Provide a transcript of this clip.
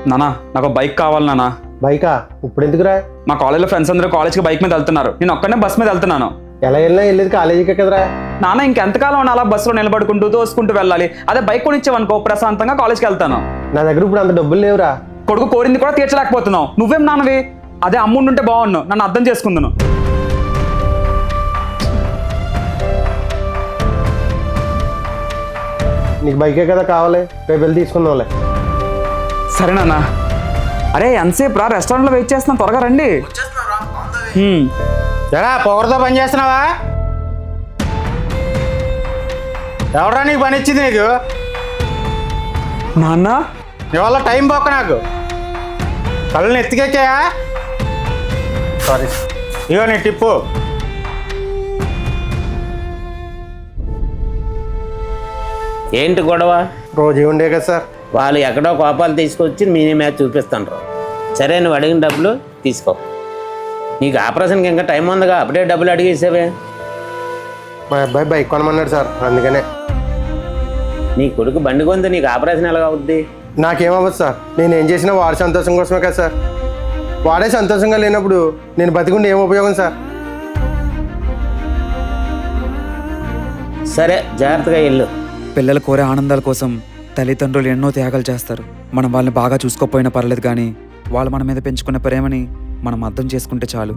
నానా నాకు బైక్ కావాలి నానా. బైకా ఇప్పుడు ఎందుకురా? మా కాలేజ్లో ఫ్రెండ్స్ అందరూ కాలేజ్కి బైక్ మీద వెళ్తున్నారు, నేను ఒక్కనే బస్ మీద వెళ్తున్నాను. ఎలా వెళ్ళినా వెళ్ళేది కాలేజీకే కదరా. నాన్న ఇంకెంతకాలం అలా బస్సులో నిలబడుకుంటూ తోసుకుంటూ వెళ్ళాలి? అదే బైక్ కొనిచ్చావనుకో ప్రశాంతంగా కాలేజ్కి వెళ్తాను. నా దగ్గర ఇప్పుడు అంత డబ్బులు లేవురా. కొడుకు కోరింది కూడా తీర్చలేకపోతున్నావు, నువ్వేం నాన్నవి? అదే అమ్ముండి ఉంటే బాగున్నావు, నన్ను అర్థం చేసుకుందును. నీకు బైకే కదా కావాలి, రేపు వెళ్ళి తీసుకుందాంలే. సరే నాన్న. అరే ఎంతసేపు రా, రెస్టారెంట్లో వెయిట్ చేస్తున్నాను, త్వరగా రండి. ఎరా పొగరుతో పని చేస్తున్నావా? ఎవరా నీకు పని ఇచ్చింది? నీకు నాన్న ఇవాళ టైం పోక నాకు కళ్ళని ఎత్తికెక్కాయా? సారీ, ఇగో నీ టిప్పు. ఏంటి గొడవ? రోజు ఉండే కదా సార్. వాళ్ళు ఎక్కడో కోపాలు తీసుకొచ్చి మీనే మ్యాచ్ చూపిస్తుంటారు. సరే నువ్వు అడిగిన డబ్బులు తీసుకో. నీకు ఆపరేషన్కి ఇంకా టైం ఉందిగా, అప్పుడే డబ్బులు అడిగేసావే. మా అబ్బాయి బైక్ కొనమన్నాడు సార్, అందుకనే. నీ కొడుకు బండి కొంది, నీకు ఆపరేషన్ ఎలాగ అవుద్ది? నాకేమవ్వదు సార్, నేను ఏం చేసినా వాడి సంతోషం కోసమే కదా సార్. వాడే సంతోషంగా లేనప్పుడు నేను బతికుండి ఏం ఉపయోగం సార్? సరే జాగ్రత్తగా వెళ్ళు. పిల్లలు కోరే ఆనందాల కోసం తల్లిదండ్రులు ఎన్నో త్యాగాలు చేస్తారు. మనం వాళ్ళని బాగా చూసుకోకపోయినా పర్లేదు, కానీ వాళ్ళు మన మీద పెంచుకున్న ప్రేమని మనం అర్థం చేసుకుంటే చాలు.